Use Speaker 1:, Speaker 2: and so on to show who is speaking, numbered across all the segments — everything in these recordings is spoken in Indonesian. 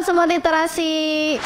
Speaker 1: Sobat Literasi,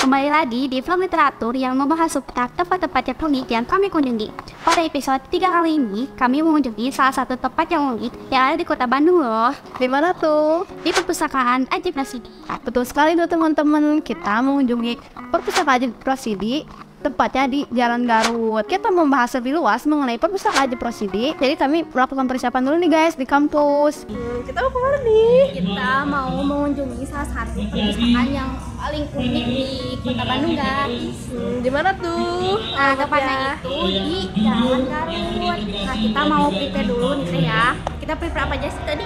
Speaker 2: kembali lagi di vlog literatur yang membahas seputar tempat-tempat yang unik yang kami kunjungi. Pada episode 3 kali ini, kami mengunjungi salah satu tempat yang unik yang ada di kota Bandung loh.
Speaker 1: di mana tuh?
Speaker 2: Di perpustakaan Aji Prasidi.
Speaker 1: Betul sekali tuh teman-teman, kita mengunjungi perpustakaan Aji Prasidi, tepatnya di Jalan Garut. Kita membahas lebih luas mengenai perpustakaan Aji Prasidi. Jadi kami melakukan persiapan dulu nih guys di kampus. Kita mau kemana nih?
Speaker 2: Kita mau mengunjungi salah satu perpustakaan yang paling unik di kota Bandung guys.
Speaker 1: Di mana tuh?
Speaker 2: Nah, tepatnya itu di Jalan Garut. Nah, kita mau prepare dulu nih ya. Kita prepare apa aja sih tadi?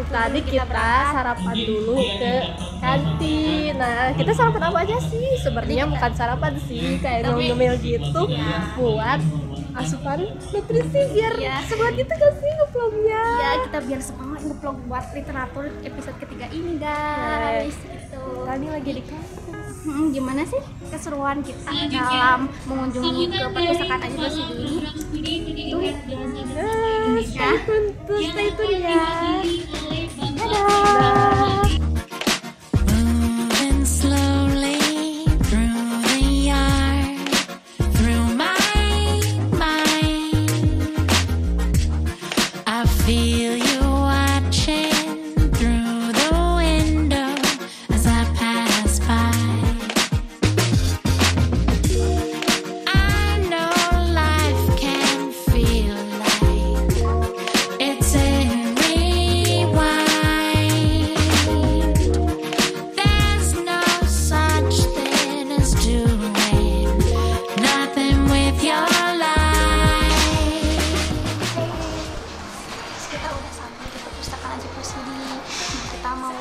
Speaker 1: Tadi kita sarapan dulu ke kantin. Nah, kita sarapan apa aja sih? Sebenarnya bukan sarapan sih, kayak ngemil gitu buat asupan nutrisi biar sebuah gitu kan sih ngevlognya.
Speaker 2: Ya, kita biar semangat ngevlog buat literatur episode ketiga ini guys. Gitu.
Speaker 1: Tadi lagi di kampus.
Speaker 2: Gimana sih keseruan kita dalam mengunjungi ke perpustakaan Aji Prasidi ini? Tuh,
Speaker 1: Stay tune ya.
Speaker 2: dadah.
Speaker 3: Moving slowly through the yard, through my mind. I feel you watching through the window as I pass by. I know life can feel like it's in rewind. There's no such thing as doing nothing with your life.
Speaker 2: Kita udah sampai di perpustakaan Aji Prasidi. Kita mau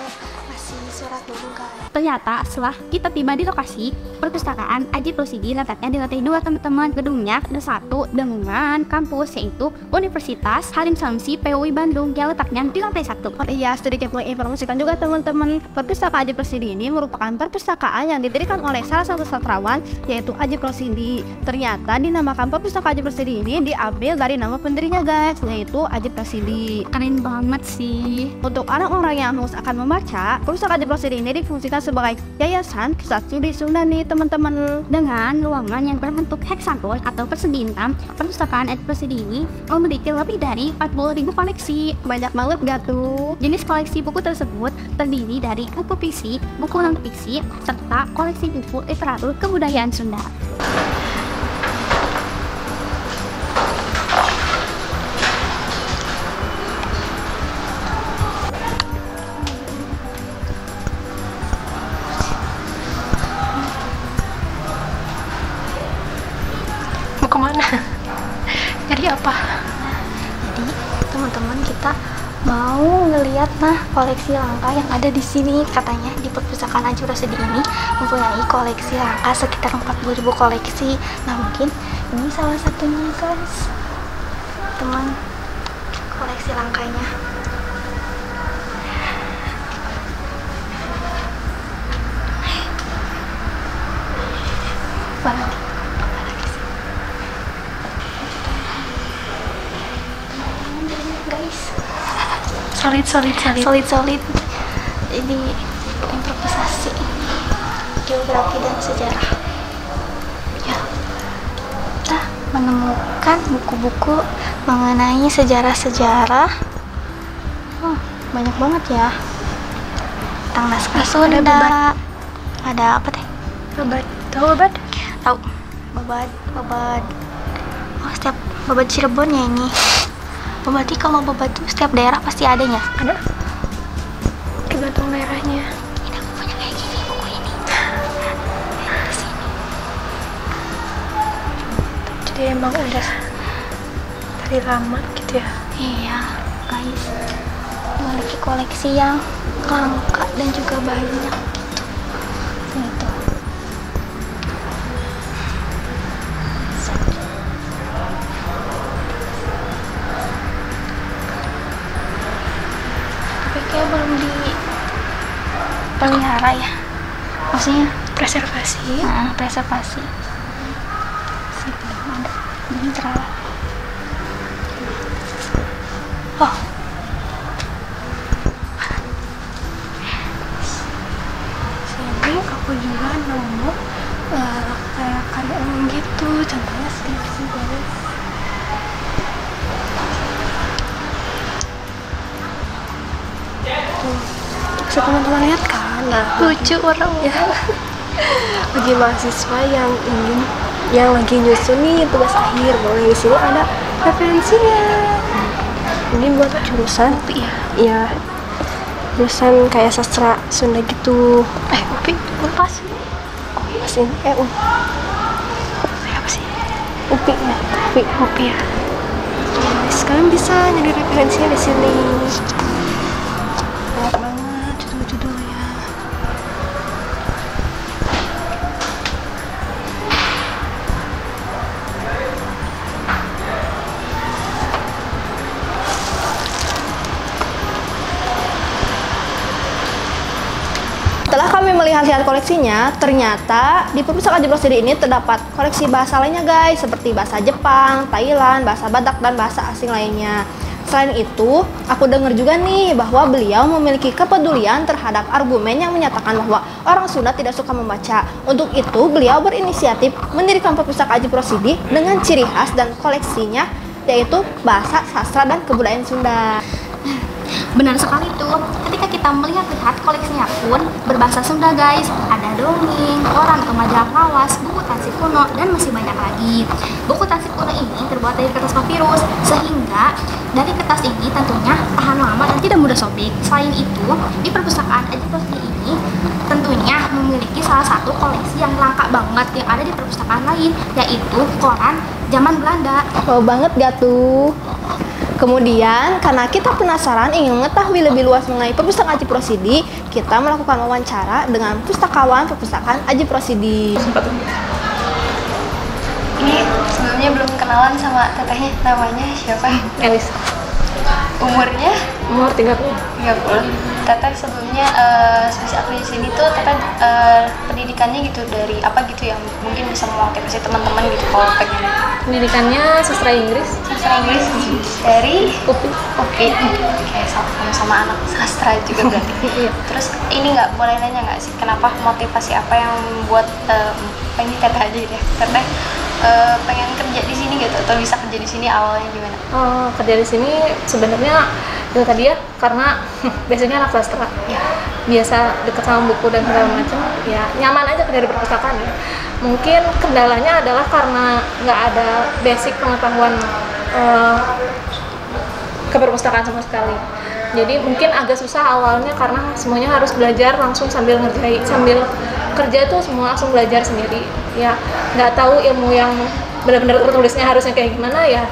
Speaker 2: ngasih surat dulu guys. Ternyata setelah kita tiba di lokasi perpustakaan Aji Prasidi, letaknya di lantai 2 teman-teman. Gedungnya ada satu dengan kampus, yaitu Universitas Halim Samsi PUI Bandung, yang letaknya di lantai 1.
Speaker 1: Iya, sedikit menginformasikan juga teman-teman, perpustakaan Aji Prasidi ini merupakan perpustakaan yang didirikan oleh salah satu sastrawan, yaitu Aji Prasidi. Ternyata dinamakan perpustakaan Aji Prasidi ini diambil dari nama pendirinya guys, yaitu Aji Prasidi.
Speaker 2: Keren banget sih.
Speaker 1: Untuk orang-orang yang haus akan membaca, perpustakaan Aji Prasidi ini difungsikan sebagai yayasan pusat studi Sunda nih teman-teman.
Speaker 2: Dengan ruangan yang berbentuk heksagon atau persegi hitam, perpustakaan Aji Prasidi ini memiliki lebih dari 40.000 koleksi.
Speaker 1: Banyak banget gak tuh?
Speaker 2: Jenis koleksi buku tersebut terdiri dari buku fiksi, buku non-fiksi, serta koleksi buku literatur kebudayaan Sunda.
Speaker 4: Mau kemana? Jadi apa?
Speaker 2: Jadi teman-teman, kita mau ngeliat koleksi langka yang ada di sini. Katanya di perpustakaan Aji Prasidi ini mempunyai koleksi langka sekitar 40.000 koleksi. Nah, mungkin ini salah satunya guys, teman, koleksi langkanya. Apalagi sih? Guys, solid ini improvisasi geografi dan sejarah ya. Kita menemukan buku-buku mengenai sejarah-sejarah. Banyak banget ya, tentang naskah Sunda. Ada apa teh?
Speaker 4: Babat. Tahu babat?
Speaker 2: Tahu, babat. Oh, setiap babat Cirebon ya ini. Berarti kalau babat tuh setiap daerah pasti adanya.
Speaker 4: Ada. Tergantung daerahnya.
Speaker 2: Ini bukunya kayak gini, buku ini. Di sini.
Speaker 4: Jadi emang udah dari lama gitu ya.
Speaker 2: Iya, guys. Memiliki koleksi yang langka dan juga banyak. Gitu. Tapi kayak belum dipelihara ya. Maksudnya
Speaker 4: Preservasi.
Speaker 2: preservasi. Sih belum ada. Ini terawat. Oh,
Speaker 4: aku juga nemu kayak karya ulang gitu, contohnya skripsi guys. Tuh, bisa teman-teman lihat kan? Nah,
Speaker 2: Lucu orang
Speaker 4: ya. Bagi mahasiswa yang lagi nyusun nih tugas akhir, boleh di sini ada referensinya. Ini buat jurusan ya jurusan kayak sastra Sunda gitu.
Speaker 2: Upi, lepas.
Speaker 4: Masih
Speaker 2: Apa sih?
Speaker 4: Upi ya.
Speaker 2: Upi ya.
Speaker 4: Guys, kalian bisa nyari referensinya di sini. Banyak banget judul-judulnya.
Speaker 1: Setelah kami melihat-lihat koleksinya, ternyata di perpustakaan Haji Rosidi ini terdapat koleksi bahasa lainnya guys, seperti bahasa Jepang, Thailand, bahasa Batak, dan bahasa asing lainnya. Selain itu, aku dengar juga nih bahwa beliau memiliki kepedulian terhadap argumen yang menyatakan bahwa orang Sunda tidak suka membaca. Untuk itu, beliau berinisiatif mendirikan perpustakaan Haji Rosidi dengan ciri khas dan koleksinya, yaitu bahasa, sastra, dan kebudayaan Sunda.
Speaker 2: Benar sekali tuh, ketika kita melihat-lihat koleksinya pun berbahasa Sunda guys. Ada dongeng, koran, majalah lawas, buku tansip kuno, dan masih banyak lagi. Buku tansip kuno ini terbuat dari kertas papirus, sehingga dari kertas ini tentunya tahan lama dan tidak mudah sobek. Selain itu, di perpustakaan Haji Rosidi ini tentunya memiliki salah satu koleksi yang langka banget yang ada di perpustakaan lain, yaitu koran zaman Belanda.
Speaker 1: Wow banget gak tuh? Kemudian, karena kita penasaran ingin mengetahui lebih luas mengenai perpustakaan Haji Rosidi, kita melakukan wawancara dengan pustakawan perpustakaan Haji Rosidi.
Speaker 4: Ini sebelumnya belum kenalan sama tetehnya, namanya siapa?
Speaker 1: Elis,
Speaker 4: Umurnya
Speaker 1: umur 30.
Speaker 4: 30. Teteh sebelumnya spesial di sini tuh teteh pendidikannya gitu dari apa gitu yang mungkin bisa memotivasi teman-teman gitu kalau pengen
Speaker 1: Pendidikannya sastra Inggris.
Speaker 4: sastra Inggris dari
Speaker 1: UPI.
Speaker 4: Oke, kayak sama anak sastra juga berarti.
Speaker 1: Iya.
Speaker 4: Terus ini nggak boleh nanya nggak sih kenapa motivasi apa yang membuat pengen teteh aja gitu ya? Teteh pengen kerja di sini gitu atau bisa kerja di sini awalnya gimana?
Speaker 5: Oh, kerja di sini sebenarnya itu tadi ya karena biasanya anak sastra biasa dekat sama buku dan segala macam ya nyaman aja kerja di perpustakaan ya. Mungkin kendalanya adalah karena nggak ada basic pengetahuan ke perpustakaan sama sekali. Jadi mungkin agak susah awalnya karena semuanya harus belajar langsung sambil ngerjain, sambil kerja tuh semua langsung belajar sendiri. Ya nggak tahu ilmu yang benar-benar tertulisnya harusnya kayak gimana ya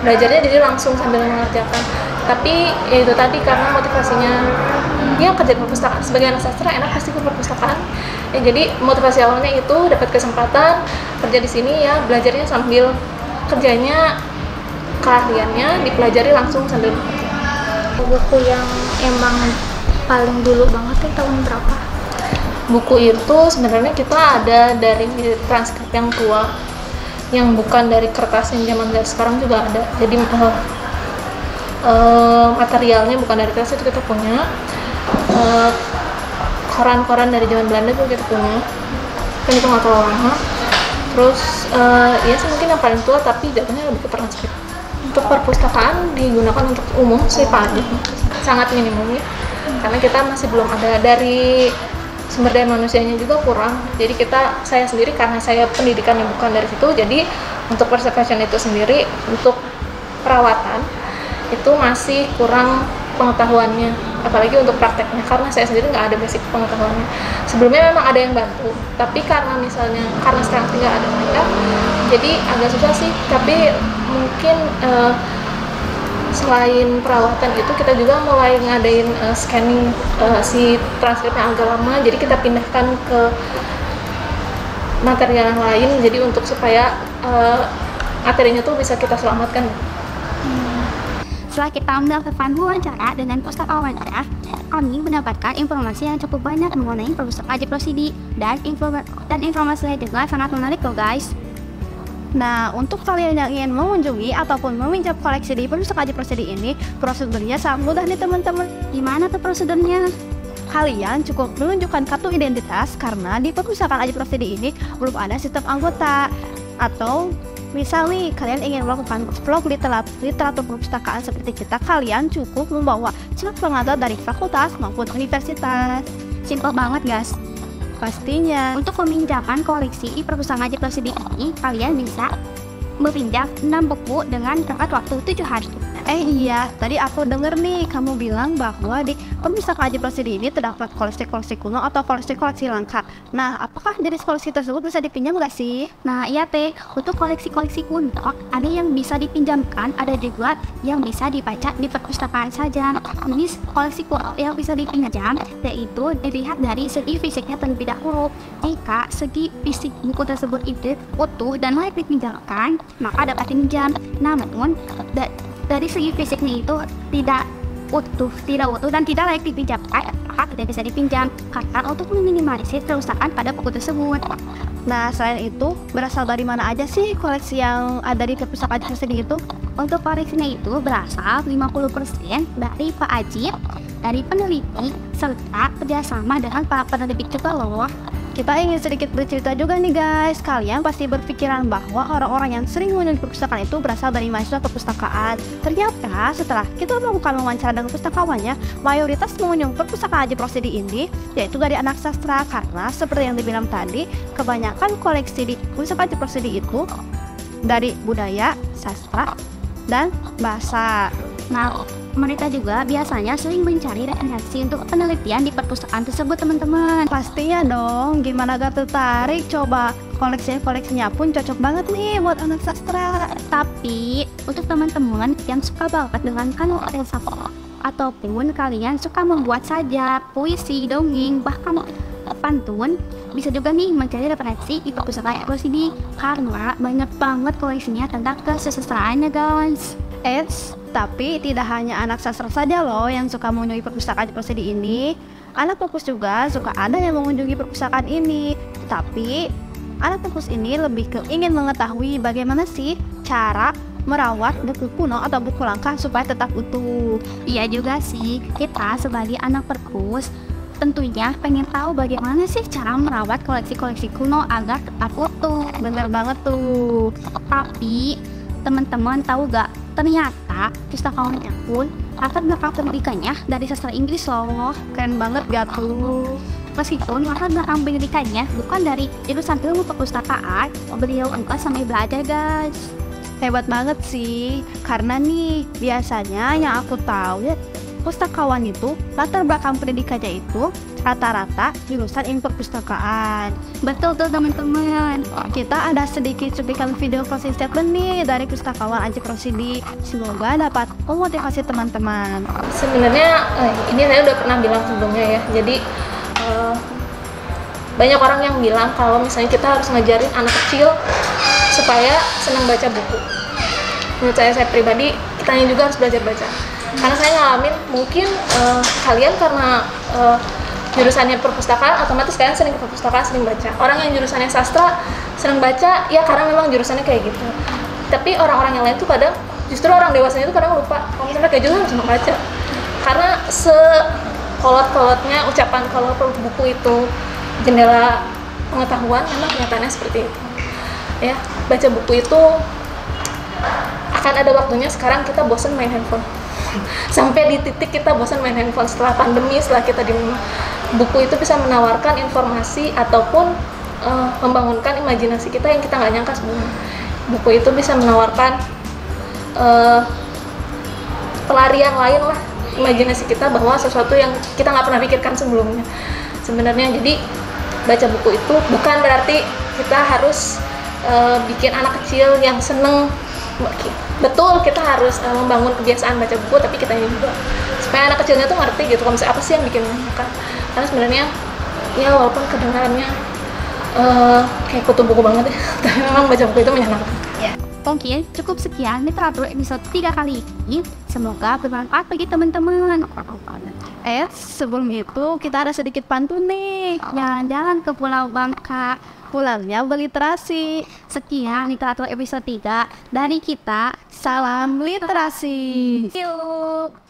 Speaker 5: belajarnya jadi langsung sambil mengerjakan. Tapi ya itu tadi karena motivasinya dia kerja di perpustakaan sebagai anak sastra enak pasti ke perpustakaan. Ya, jadi motivasi awalnya itu dapat kesempatan kerja di sini ya belajarnya sambil kerjanya keahliannya dipelajari langsung sambil bekerja.
Speaker 2: Buku yang emang paling dulu banget tuh tahun berapa?
Speaker 5: Buku itu sebenarnya kita ada dari transkrip yang tua yang bukan dari kertas yang zaman sekarang juga ada. Jadi materialnya bukan dari kertas itu kita punya. Koran-koran dari zaman Belanda juga kita punya. Kan itu nggak terlalu lama. Terus ya sih mungkin yang paling tua tapi jatuhnya lebih ke transkrip. Untuk perpustakaan digunakan untuk umum sih paling sangat minimum ya. Karena kita masih belum ada dari sumber daya manusianya juga kurang. Jadi saya sendiri karena saya pendidikannya bukan dari situ, jadi untuk preservation itu sendiri untuk perawatan itu masih kurang pengetahuannya, apalagi untuk prakteknya karena saya sendiri nggak ada basic pengetahuannya. Sebelumnya memang ada yang bantu, tapi karena sekarang tidak ada mereka, jadi agak susah sih. Tapi mungkin selain perawatan itu kita juga mulai ngadain scanning si transkripnya agak lama, jadi kita pindahkan ke material yang lain, jadi untuk supaya materinya tuh bisa kita selamatkan.
Speaker 2: Setelah kita melakukan wawancara dengan pustakawan, kami mendapatkan informasi yang cukup banyak mengenai perpustakaan Haji Rosidi dan informasi lain juga sangat menarik loh guys. Nah, untuk kalian yang ingin mengunjungi ataupun meminjam koleksi di perpustakaan Haji Rosidi ini, prosedurnya sangat mudah nih teman-teman. Gimana tuh prosedurnya?
Speaker 6: Kalian cukup menunjukkan kartu identitas karena di perpustakaan Aji Prosidi ini belum ada sistem anggota. Atau misal nih, kalian ingin melakukan vlog literatur perpustakaan seperti kita, kalian cukup membawa surat pengantar dari fakultas maupun universitas.
Speaker 2: Simple banget guys.
Speaker 6: Pastinya.
Speaker 2: Untuk meminjamkan koleksi perpustakaan Aji Prosidi ini, kalian bisa meminjam 6 buku dengan tenggat waktu 7 hari.
Speaker 6: Iya, tadi aku denger nih kamu bilang bahwa di perpustakaan Aji Prosidi ini terdapat koleksi-koleksi kuno atau koleksi-koleksi langka. Nah, apakah jenis koleksi tersebut bisa dipinjam gak sih?
Speaker 2: Nah iya teh, untuk koleksi-koleksi kuno ada yang bisa dipinjamkan, ada juga yang bisa dibaca di perpustakaan saja. Jenis koleksi kuno yang bisa dipinjam yaitu dilihat dari segi fisiknya terlebih dahulu. Jika segi fisik buku tersebut itu utuh dan layak dipinjamkan, maka dapat dipinjam. Namun dari segi fisiknya itu tidak utuh dan tidak layak dipinjamkan, maka tidak bisa dipinjam karena untuk meminimalisir kerusakan pada buku tersebut.
Speaker 6: Nah, selain itu, berasal dari mana aja sih koleksi yang ada di perpustakaan Aji Prosidi itu?
Speaker 2: Untuk koleksinya itu berasal 50% dari Pak Aji, dari peneliti, serta kerjasama dengan para penerbit juga loh.
Speaker 6: Kita ingin sedikit bercerita juga nih guys. Kalian pasti berpikiran bahwa orang-orang yang sering mengunjungi perpustakaan itu berasal dari mahasiswa perpustakaan. Ternyata setelah kita melakukan wawancara dengan pustakawannya, mayoritas mengunjungi perpustakaan Aji Prosidi ini yaitu dari anak sastra, karena seperti yang dibilang tadi, kebanyakan koleksi di perpustakaan Aji Prosidi itu dari budaya, sastra, dan bahasa.
Speaker 2: Nah, mereka juga biasanya sering mencari referensi untuk penelitian di perpustakaan tersebut teman-teman.
Speaker 6: Pastinya dong, gimana gak tertarik? Coba koleksinya pun cocok banget nih buat anak sastra.
Speaker 2: Tapi untuk teman-teman yang suka banget dengan karya sastra ataupun kalian suka membuat saja puisi, dongeng, bahkan pantun, bisa juga nih mencari referensi di perpustakaan Aji Prosidi karena banyak banget koleksinya tentang kesusastraannya guys.
Speaker 6: Tapi tidak hanya anak sastra saja loh yang suka mengunjungi perpustakaan Aji Prosidi ini. Anak perpus juga suka ada yang mengunjungi perpustakaan ini. Tapi anak perpus ini lebih ke ingin mengetahui bagaimana sih cara merawat buku kuno atau buku langka supaya tetap utuh.
Speaker 2: Iya juga sih, kita sebagai anak perpus tentunya pengen tahu bagaimana sih cara merawat koleksi-koleksi kuno agar tetap utuh.
Speaker 6: Bener banget tuh.
Speaker 2: Tapi teman-teman tahu gak, ternyata pustakawannya pun latar belakang pendidikannya dari sastra Inggris loh.
Speaker 6: Keren banget gak tuh?
Speaker 2: Meskipun latar belakang pendidikannya bukan dari jurusan ilmu perpustakaan, beliau juga sampai belajar guys.
Speaker 6: Hebat banget sih, karena nih biasanya yang aku tahu ya, pustakawan itu latar belakang pendidikannya itu rata-rata jurusan ilmu perpustakaan.
Speaker 2: Betul tuh teman-teman.
Speaker 6: Kita ada sedikit cuplikan video closing statement nih dari pustakawan Aji Prosidi. Semoga dapat memotivasi teman-teman.
Speaker 5: Sebenarnya ini saya udah pernah bilang sebelumnya ya. Jadi banyak orang yang bilang kalau misalnya kita harus ngajarin anak kecil supaya senang baca buku. Menurut saya pribadi, kitanya juga harus belajar baca. Karena saya ngalamin, mungkin kalian karena jurusannya perpustakaan, otomatis kalian sering ke perpustakaan, sering baca. Orang yang jurusannya sastra sering baca, ya karena memang jurusannya kayak gitu. Tapi orang-orang yang lain tuh kadang, justru orang dewasanya itu kadang lupa, kalau misalnya kayak juga harus membaca. Karena sekolot-kolotnya ucapan kalau buku itu jendela pengetahuan, memang kenyataannya seperti itu. Ya, baca buku itu akan ada waktunya. Sekarang kita bosan main handphone. Sampai di titik kita bosan main handphone setelah pandemi, setelah kita di rumah. Buku itu bisa menawarkan informasi ataupun membangunkan imajinasi kita yang kita nggak nyangka sebelumnya. Buku itu bisa menawarkan pelarian lain lah, imajinasi kita bahwa sesuatu yang kita nggak pernah pikirkan sebelumnya. Sebenarnya jadi baca buku itu bukan berarti kita harus bikin anak kecil yang seneng. Betul, kita harus membangun kebiasaan baca buku, tapi kita juga supaya anak kecilnya tuh ngerti gitu, kalau misalnya apa sih yang bikin menyenangkan. Karena sebenarnya ya walaupun kedengarannya kayak kutu buku banget ya, tapi memang baca buku itu menyenangkan.
Speaker 2: Oke, cukup sekian literatur episode 3 kali ini. Semoga bermanfaat bagi teman-teman.
Speaker 6: Sebelum itu kita ada sedikit pantun nih.
Speaker 2: Jalan-jalan ke Pulau Bangka,
Speaker 6: pulangnya berliterasi.
Speaker 2: Sekian literatur episode 3 dari kita.
Speaker 6: Salam literasi.
Speaker 2: Yuk.